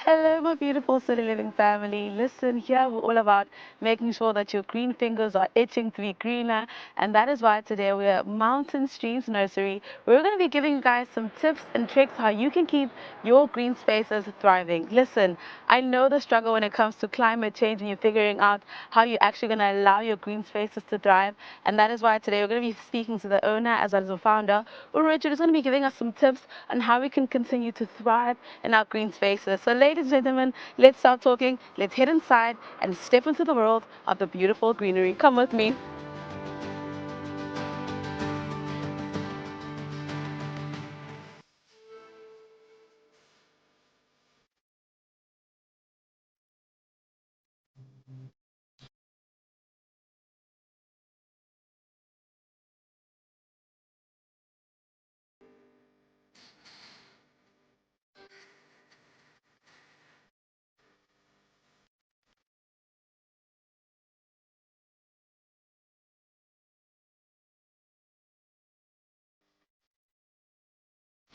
Hello, my beautiful city living family. Listen, here we're all about making sure that your green fingers are itching to be greener, and that is why today we're at Mountain Streams Nursery. We're going to be giving you guys some tips and tricks how you can keep your green spaces thriving. Listen, I know the struggle when it comes to climate change and you're figuring out how you're actually going to allow your green spaces to thrive, and that is why today we're going to be speaking to the owner as well as the founder. Richard is going to be giving us some tips on how we can continue to thrive in our green spaces. So, ladies and gentlemen, let's stop talking, let's head inside and step into the world of the beautiful greenery. Come with me.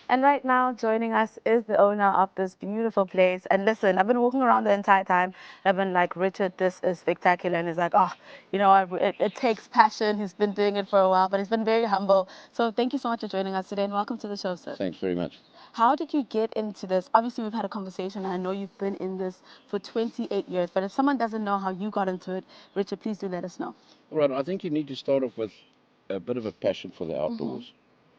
And right now, joining us is the owner of this beautiful place. And listen, I've been walking around the entire time. I've been like, Richard, this is spectacular. And he's like, oh, it takes passion. He's been doing it for a while, but he's been very humble. So thank you so much for joining us today and welcome to the show, sir. Thanks very much. How did you get into this? Obviously, we've had a conversation, and I know you've been in this for 28 years. But if someone doesn't know how you got into it, Richard, please do let us know. Right, I think you need to start off with a bit of a passion for the outdoors.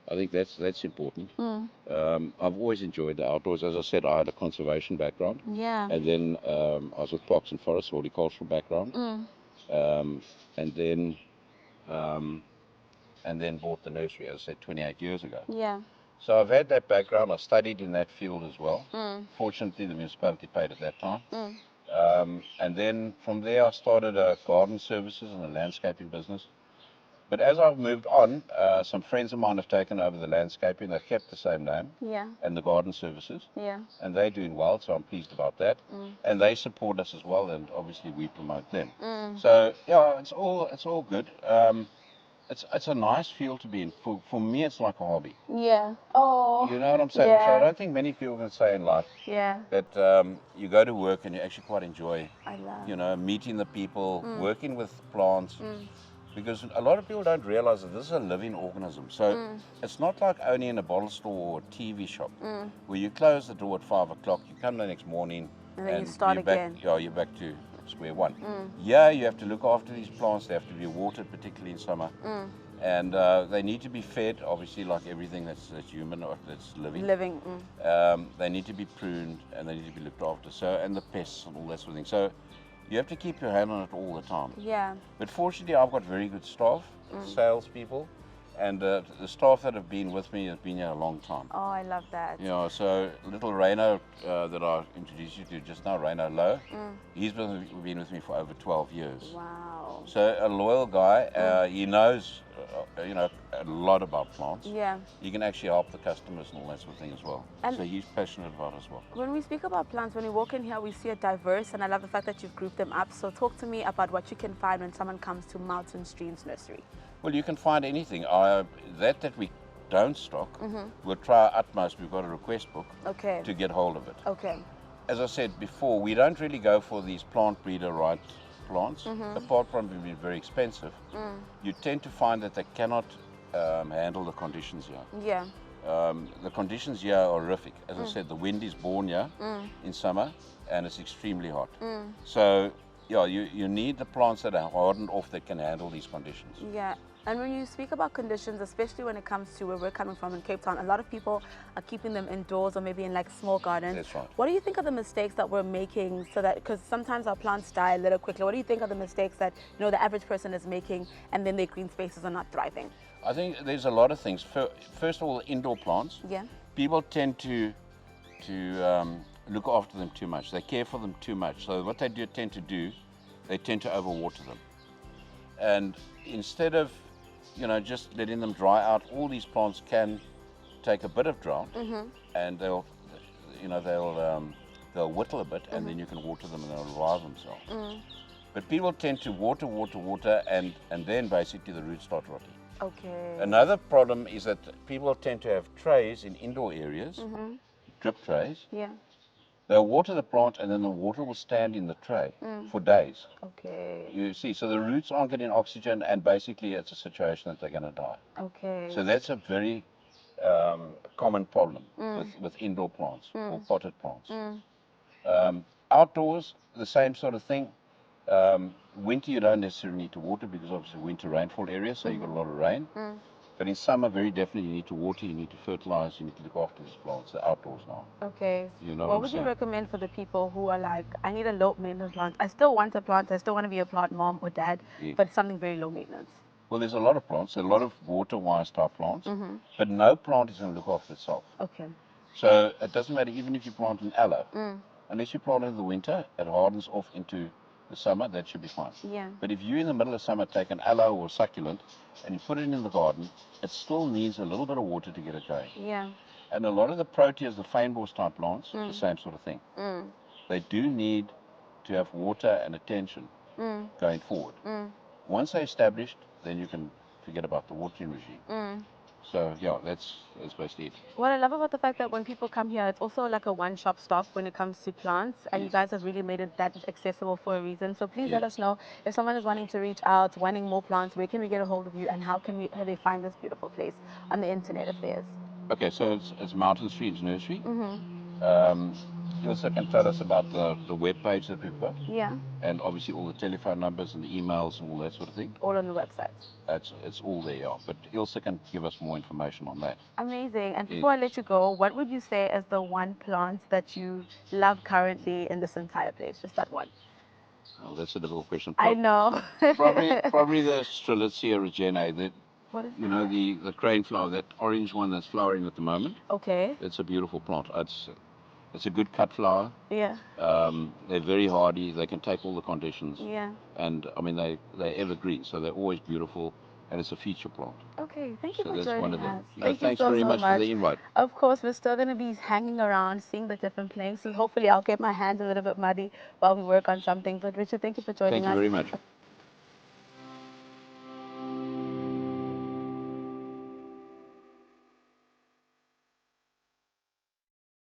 I think that's important. I've always enjoyed the outdoors. As I said, I had a conservation background, Yeah. and then I was with Parks and Forests, horticultural background, um, and then um, and then bought the nursery, as I said, 28 years ago. Yeah. So I've had that background. I studied in that field as well. Fortunately, the municipality paid at that time. And then from there, I started a garden services and a landscaping business. But as I've moved on, some friends of mine have taken over the landscaping. They've kept the same name Yeah. and the garden services. Yeah. And they're doing well, so I'm pleased about that. And they support us as well, and obviously we promote them. So yeah, it's all good. It's a nice field to be in. For me, it's like a hobby. Yeah. Oh. You know what I'm saying? So I don't think many people can say in life Yeah. that you go to work and you actually quite enjoy, I love. meeting the people, working with plants. Because a lot of people don't realize that this is a living organism. So it's not like only in a bottle store or a TV shop where you close the door at 5 o'clock, you come the next morning And then you start you're back, again. Yeah, you're back to square one. Yeah, you have to look after these plants. They have to be watered, particularly in summer. And they need to be fed, obviously, like everything that's human or that's living. They need to be pruned and they need to be looked after. So, and the pests and all that sort of thing. So you have to keep your hand on it all the time. Yeah. But fortunately, I've got very good staff, salespeople, and the staff that have been with me have been here a long time. Oh, I love that. So little Reno that I introduced you to just now, Reno Lowe, he's been with me for over 12 years. Wow. So a loyal guy. He knows, a lot about plants. Yeah. He can actually help the customers and all that sort of thing as well. And so he's passionate about it as well. when we speak about plants, when we walk in here, we see a diverse, and I love the fact that you've grouped them up. So talk to me about what you can find when someone comes to Mountain Streams Nursery. Well, you can find anything. That we don't stock, we'll try our utmost. We've got a request book Okay. to get hold of it. Okay. As I said before, we don't really go for these plant breeder right plants. Apart from being very expensive, you tend to find that they cannot handle the conditions here. Yeah. The conditions here are horrific. As I said, the wind is born here in summer and it's extremely hot. So yeah, you need the plants that are hardened off that can handle these conditions. Yeah. And when you speak about conditions, especially when it comes to where we're coming from in Cape Town, a lot of people are keeping them indoors or maybe in like small gardens. That's right. What do you think are the mistakes that we're making so that, because sometimes our plants die a little quickly, what do you think are the mistakes that, the average person is making and then their green spaces are not thriving? I think there's a lot of things. First of all, indoor plants. Yeah. People tend to look after them too much. They care for them too much. So what they tend to do, they tend to overwater them. And instead of just letting them dry out, all these plants can take a bit of drought, and they'll whittle a bit, and then you can water them and they'll revive themselves. But people tend to water, and then basically the roots start rotting. Okay. Another problem is that people tend to have trays in indoor areas, drip trays, Yeah. They'll water the plant, and then the water will stand in the tray for days. Okay. You see, so the roots aren't getting oxygen, and basically it's a situation that they're going to die. Okay. So that's a very common problem with indoor plants or potted plants. Outdoors, the same sort of thing. Winter, you don't necessarily need to water because obviously winter rainfall area, so you've got a lot of rain. But in summer, very definitely, you need to water, you need to fertilize, you need to look after these plants. They're outdoors now. Okay. You know What would you recommend for the people who are like, I need a low maintenance plant. I still want a plant. I still want to be a plant mom or dad, but something very low maintenance. Well, there's a lot of plants, a lot of water-wise type plants, but no plant is going to look after itself. Okay. So it doesn't matter even if you plant an aloe. Unless you plant it in the winter, it hardens off into the summer, that should be fine. Yeah. But if you in the middle of summer take an aloe or succulent and you put it in the garden, it still needs a little bit of water to get it going. Yeah. And a lot of the proteas, the feinbos type plants, the same sort of thing. They do need to have water and attention going forward. Once they're established, then you can forget about the watering regime. So yeah, that's basically it. What I love about the fact that when people come here, it's also like a one-shop stop when it comes to plants, and you guys have really made it that accessible for a reason. So please let us know if someone is wanting to reach out, wanting more plants, where can we get a hold of you, and how they find this beautiful place on the internet if theirs? Okay, so it's Mountain Streams Nursery. You also can tell us about the web page that we've got. Yeah. And obviously all the telephone numbers and the emails and all that sort of thing. All on the website. It's all there, yeah. But Ilse can give us more information on that. Amazing. And before I let you go, what would you say is the one plant that you love currently in this entire place? Just that one. Oh, that's a difficult question. I know. probably the Strelitzia reginae. What is you know, the crane flower, that orange one that's flowering at the moment. Okay. It's a beautiful plant. It's a good cut flower. Yeah. They're very hardy. They can take all the conditions. Yeah. And I mean, they're evergreen, so they're always beautiful, and it's a feature plant. Okay, thank you So for that's joining one of them. us. No, thanks very much for the invite. Of course, we're still going to be hanging around, seeing the different places. Hopefully, I'll get my hands a little bit muddy while we work on something. But Richard, thank you for joining us. Thank you very much.